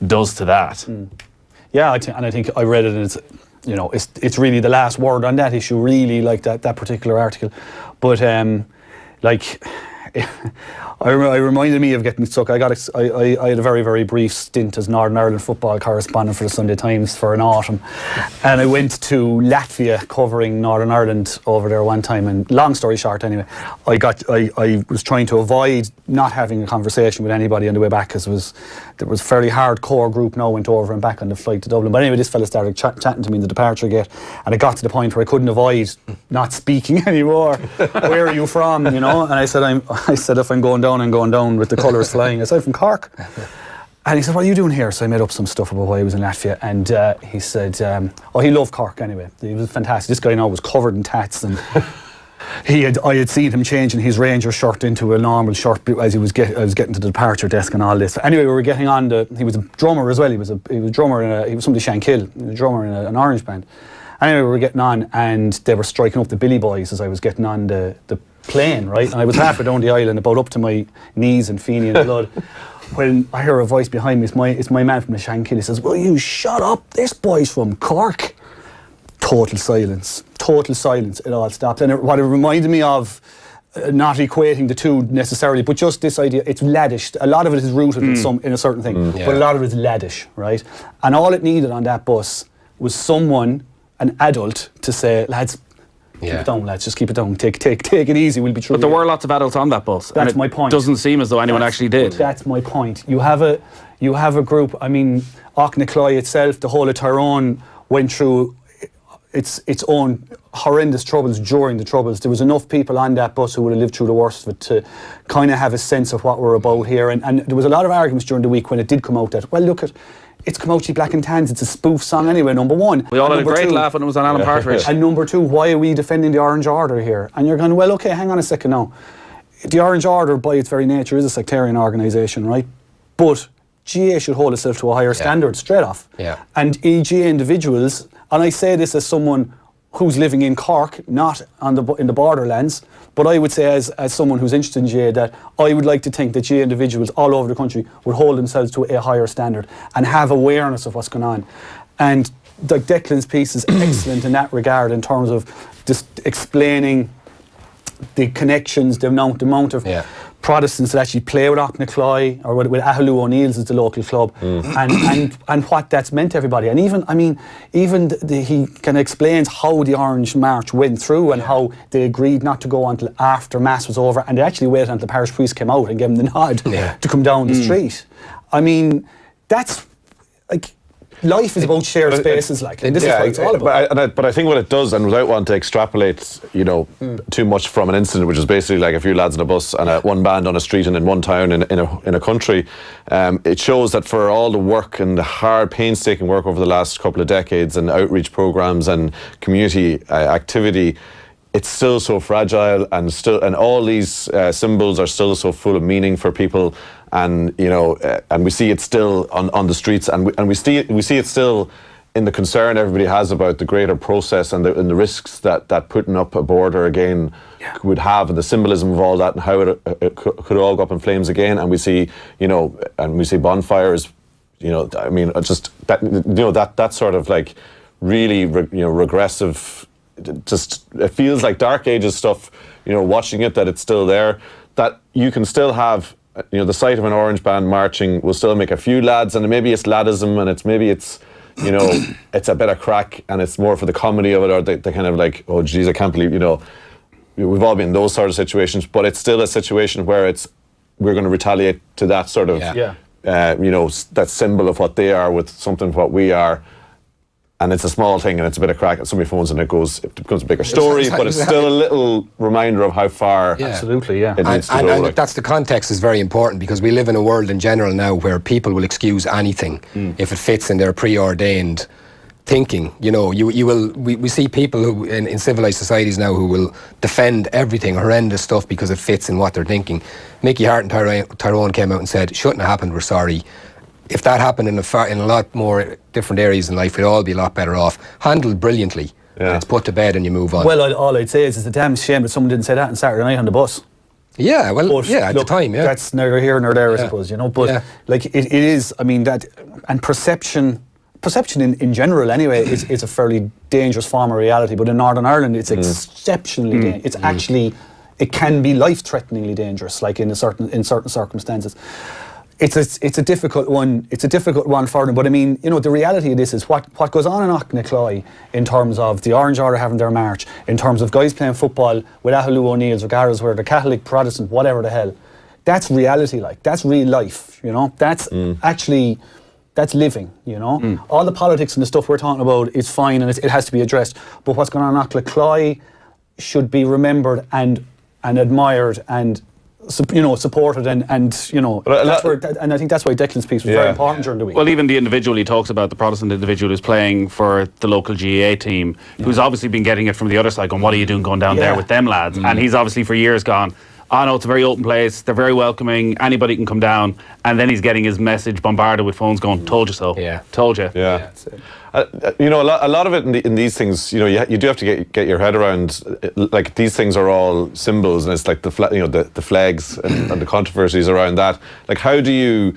does to that. Yeah, I think I read it, and it's really the last word on that issue, really, like that particular article. But I reminded me of getting stuck. I had a very, very brief stint as Northern Ireland football correspondent for the Sunday Times for an autumn, and I went to Latvia covering Northern Ireland over there one time. And long story short, anyway, I was trying to avoid not having a conversation with anybody on the way back, because there was a fairly hardcore group now went over and back on the flight to Dublin. But anyway, this fella started chatting to me in the departure gate, and it got to the point where I couldn't avoid not speaking anymore. Where are you from? You know? And I said, if I'm going down with the colours flying. I said, I'm from Cork. And he said, what are you doing here? So I made up some stuff about why he was in Latvia. And he said, he loved Cork anyway. He was fantastic. This guy now was covered in tats, and I had seen him changing his Ranger shirt into a normal shirt as I was getting to the departure desk and all this. Anyway, we were getting on. He was a drummer as well. He was a drummer. He was somebody Shankill. He was a drummer in an Orange band. Anyway, we were getting on, and they were striking up the Billy Boys as I was getting on the plane, right? And I was halfway down the island, about up to my knees in Fenian blood, when I hear a voice behind me. It's my man from the Shankill. He says, "Will you shut up? This boy's from Cork." Total silence. It all stopped. And what it reminded me of, not equating the two necessarily, but just this idea, it's laddish. A lot of it is rooted in a certain thing, but a lot of it is laddish, right? And all it needed on that bus was someone, an adult, to say, lads, keep it down, lads, just keep it down. Take it easy, we'll be through. But there were lots of adults on that bus. That's my point. Doesn't seem as though anyone actually did. That's my point. You have a group. I mean, Auchnacloy itself, the whole of Tyrone went through its own horrendous troubles during the Troubles. There was enough people on that bus who would have lived through the worst of it to kind of have a sense of what we're about here. And there was a lot of arguments during the week when it did come out that, well, look, it's Come Out Ye Black and Tans, it's a spoof song anyway, number one. We all had a great 2, laugh when it was on Alan Partridge. And number 2, why are we defending the Orange Order here? And you're going, well, okay, hang on a second now. The Orange Order, by its very nature, is a sectarian organisation, right? But GA should hold itself to a higher standard straight off. Yeah. And GA individuals, and I say this as someone who's living in Cork, not in the borderlands, but I would say as someone who's interested in GA, that I would like to think that GA individuals all over the country would hold themselves to a higher standard and have awareness of what's going on. And Declan's piece is excellent in that regard, in terms of just explaining the connections, the amount of Protestants that actually play with Auchnacloy, or with Ahalú O'Neill's as the local club, and what that's meant to everybody. And even he kind of explains how the Orange March went through, and how they agreed not to go until after Mass was over, and they actually waited until the parish priest came out and gave them the nod to come down the street. I mean, that's like, life is about shared spaces, and this is what it's all about. But I think what it does, and without wanting to extrapolate, too much from an incident, which is basically like a few lads in a bus and one band on a street and in one town in a country, it shows that for all the work and the hard, painstaking work over the last couple of decades and outreach programs and community activity, it's still so fragile, and all these symbols are still so full of meaning for people, and and we see it still on the streets, and we see it still in the concern everybody has about the greater process and the risks that putting up a border again would have, and the symbolism of all that, and how it could all go up in flames again. And we see bonfires. I mean, just that sort of like really regressive. Just it feels like Dark Ages stuff. Watching it, that it's still there. That you can still have. The sight of an orange band marching will still make a few lads, and maybe it's laddism, and it's it's a bit of crack, and it's more for the comedy of it, or the kind of like, oh geez, I can't believe, we've all been in those sort of situations, but it's still a situation where we're going to retaliate to that sort of, that symbol of what they are with something of what we are. And it's a small thing, and it's a bit of crack, and somebody phones and it becomes a bigger story, but it's still a little reminder of how far absolutely, yeah. It needs to go. And that's the context is very important, because we live in a world in general now where people will excuse anything if it fits in their preordained thinking. We see people who in civilized societies now who will defend everything, horrendous stuff, because it fits in what they're thinking. Mickey Hart and Tyrone came out and said, shouldn't have happened, we're sorry. If that happened in a lot more different areas in life, we'd all be a lot better off. Handled brilliantly. And it's put to bed and you move on. Well, all I'd say is it's a damn shame that someone didn't say that on Saturday night on the bus. Yeah, well, at the time, that's neither here nor there, I suppose, But like it is, I mean, that, and perception in general anyway is a fairly dangerous form of reality. But in Northern Ireland, it's exceptionally dangerous. It's actually, it can be life-threateningly dangerous, like in certain circumstances. It's a difficult one. It's a difficult one for them. But I mean, the reality of this is what goes on in Auchnacloy in terms of the Orange Order having their march, in terms of guys playing football with Ahalú O'Neill's, regardless whether they're Catholic, Protestant, whatever the hell. That's reality. That's real life. That's actually. That's living, All the politics and the stuff we're talking about is fine, and it has to be addressed. But what's going on in Auchnacloy should be remembered and admired and supported and that's where, and I think that's why Declan's piece was very important during the week. Well, even the individual he talks about, the Protestant individual who's playing for the local GAA team, who's obviously been getting it from the other side, going, what are you doing going down there with them lads? And he's obviously for years gone, oh no, it's a very open place, they're very welcoming, anybody can come down, and then he's getting his message bombarded with phones going, told you so, told you. That's it. A lot of it in these things, you do have to get your head around. Like these things are all symbols, and it's like the flags and the controversies around that. Like how do you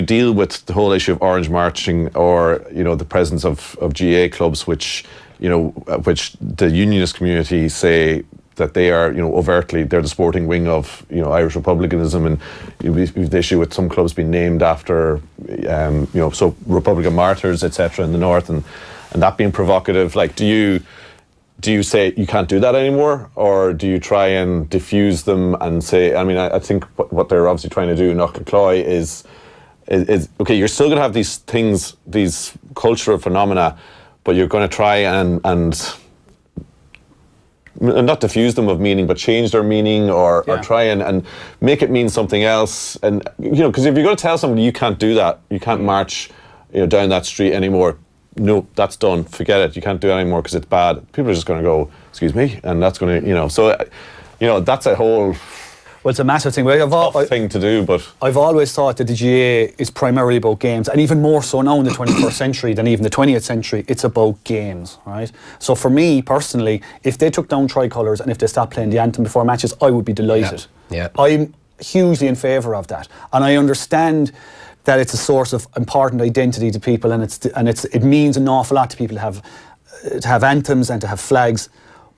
deal with the whole issue of orange marching, or the presence of GAA clubs, which the unionist community say that they are, overtly, they're the sporting wing of, Irish republicanism, and we've the issue with some clubs being named after, so Republican martyrs, etc. in the north, and that being provocative. Like, do you say you can't do that anymore, or do you try and diffuse them and say? I mean, I think what they're obviously trying to do in Auchnacloy is okay. You're still going to have these things, these cultural phenomena, but you're going to try and not diffuse them of meaning, but change their meaning, or try and make it mean something else. And because if you're going to tell somebody you can't do that, you can't march down that street anymore, no, that's done, forget it, you can't do it anymore because it's bad, people are just going to go, excuse me, and that's going to so that's a whole it's a massive thing. Thing to do, but I've always thought that the GAA is primarily about games, and even more so now in the 21st century than even the 20th century, it's about games, right? So for me personally, if they took down tricolours and if they stopped playing the anthem before matches, I would be delighted. I'm hugely in favour of that, and I understand that it's a source of important identity to people, and it means an awful lot to people to have anthems and to have flags,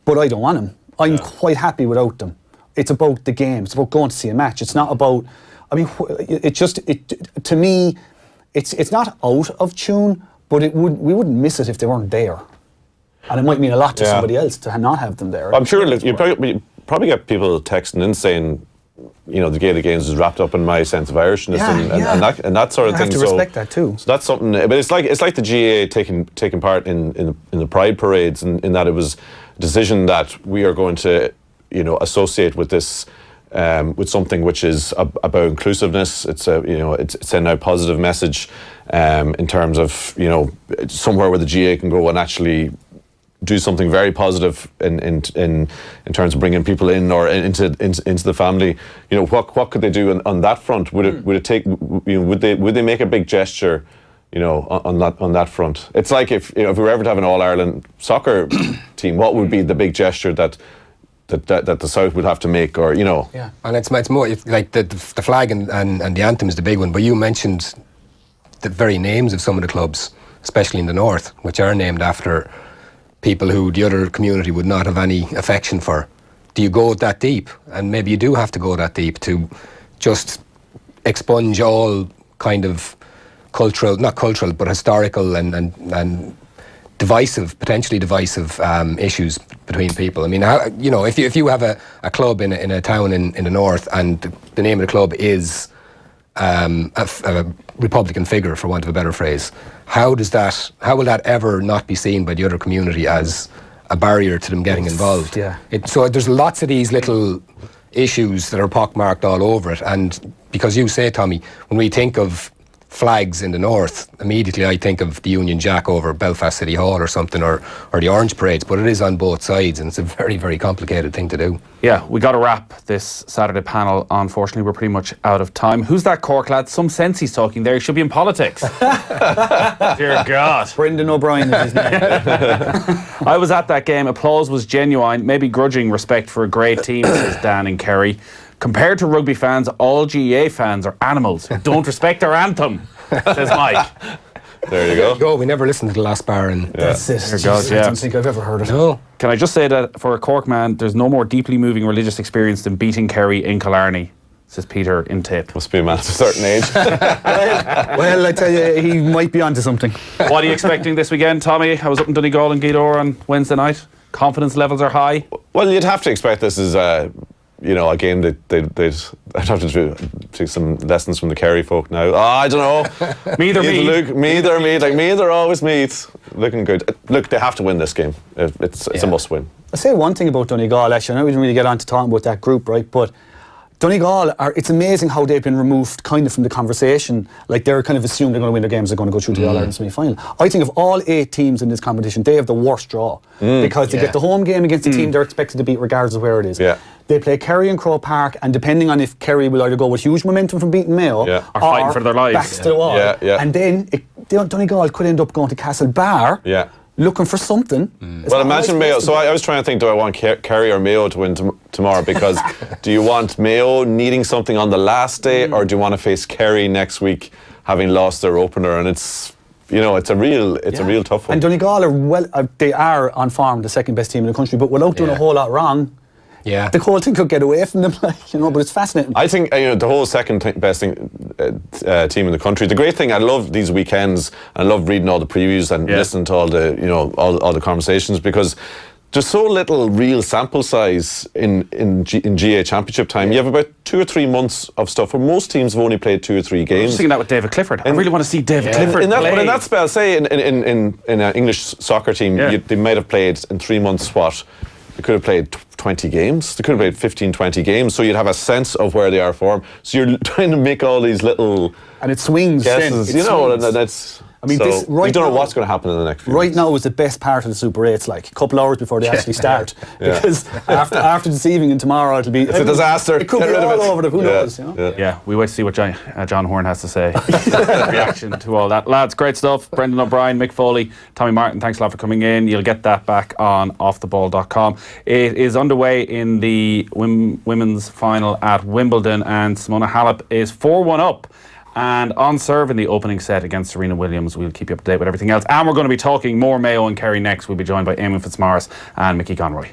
but I don't want them. I'm quite happy without them. It's about the game. It's about going to see a match. It's not about. I mean, to me, it's not out of tune, but we wouldn't miss it if they weren't there, and it might mean a lot to somebody else to not have them there. I'm sure you probably get people texting in saying, the Gaelic games is wrapped up in my sense of Irishness and that sort of thing. I have to respect that too. So that's something. But it's like the GAA taking part in the Pride parades, in that it was a decision that we are going to associate with this. With something which is about inclusiveness. It's it's sending out a positive message in terms of somewhere where the GA can go and actually do something very positive in terms of bringing people in or into the family. What could they do on that front? Would it take would they make a big gesture on that front? It's like if we were ever to have an All-Ireland soccer team, what would be the big gesture that the South would have to make, or Yeah, and it's more like the flag and the anthem is the big one. But you mentioned the very names of some of the clubs, especially in the north, which are named after people who the other community would not have any affection for. Do you go that deep? And maybe you do have to go that deep to just expunge all kind of not cultural, but historical and potentially divisive issues between people. I mean, if you have a club in a town in the north and the name of the club is a Republican figure, for want of a better phrase, how will that ever not be seen by the other community as a barrier to them getting involved? Yeah. So there's lots of these little issues that are pockmarked all over it, and because you say, Tommy, when we think of flags in the north, immediately I think of the Union Jack over Belfast City Hall or something, or the Orange Parades, but it is on both sides, and it's a very, very complicated thing to do. Yeah, we got to wrap this Saturday panel. Unfortunately, we're pretty much out of time. Who's that Cork lad? Some sense he's talking there. He should be in politics. Dear God. Brendan O'Brien is his name. I was at that game. Applause was genuine, maybe grudging respect for a great team, says Dan in Kerry. Compared to rugby fans, all GAA fans are animals who don't respect our anthem, says Mike. There you go. We never listened to the last bar. And That's it. There goes, I don't think I've ever heard it. No. Can I just say that for a Cork man, there's no more deeply moving religious experience than beating Kerry in Killarney, says Peter in Tip. Must be a man of a certain age. Well, I tell you, he might be onto something. What are you expecting this weekend, Tommy? I was up in Donegal and Gweedore on Wednesday night. Confidence levels are high. Well, you'd have to expect this is a game that I'd have to take some lessons from the Kerry folk now. Oh, I don't know. Meath or Meath. Like Meath are always Meath. Looking good. Look, they have to win this game. It's a must win. I'll say one thing about Donegal, actually. I know we didn't really get on to talking about that group, right? But Donegal, it's amazing how they've been removed kind of from the conversation. Like, they're kind of assumed they're going to win their games, they're going to go through to the All-Ireland semi-final. I think of all 8 teams in this competition, they have the worst draw. Because they get the home game against the team they're expected to beat regardless of where it is. Yeah. They play Kerry and Croke Park, and depending on if Kerry will either go with huge momentum from beating Mayo or fighting for their lives. Backs to the wall. And then Donegal could end up going to Castlebar. Looking for something. Well, imagine Mayo. So I was trying to think, do I want Kerry or Mayo to win tomorrow? Because do you want Mayo needing something on the last day, or do you want to face Kerry next week, having lost their opener? And it's a real tough one. And Donegal they are on form the second best team in the country, but without doing a whole lot wrong. Yeah, the whole thing could get away from them, but it's fascinating. I think the whole second best team in the country. The great thing, I love these weekends. I love reading all the previews and listening to all the all the conversations, because there's so little real sample size in GA Championship time. You have about 2 or 3 months of stuff where most teams have only played 2 or 3 games. I was thinking that with David Clifford. I really want to see David Clifford play. But in that spell, say in an English soccer team, they might have played in 3 months what. They could have played 20 games. They could have played 15, 20 games. So you'd have a sense of where they are form. So you're trying to make all these little... And it swings. Guesses, and that's... I mean, this right you don't now, know what's going to happen in the next few weeks. Now is the best part of the Super 8. It's like a couple hours before they actually start. Because after this evening and tomorrow, it'll be... It's a disaster. It could be all over the... Who knows, Yeah, we wait to see what John Horn has to say. Reaction to all that. Lads, great stuff. Brendan O'Brien, Mick Foley, Tommy Martin, thanks a lot for coming in. You'll get that back on offtheball.com. It is underway in the women's final at Wimbledon, and Simona Halep is 4-1 up and on serve in the opening set against Serena Williams. We'll keep you up to date with everything else. And we're going to be talking more Mayo and Kerry next. We'll be joined by Eamon Fitzmaurice and Mickey Conroy.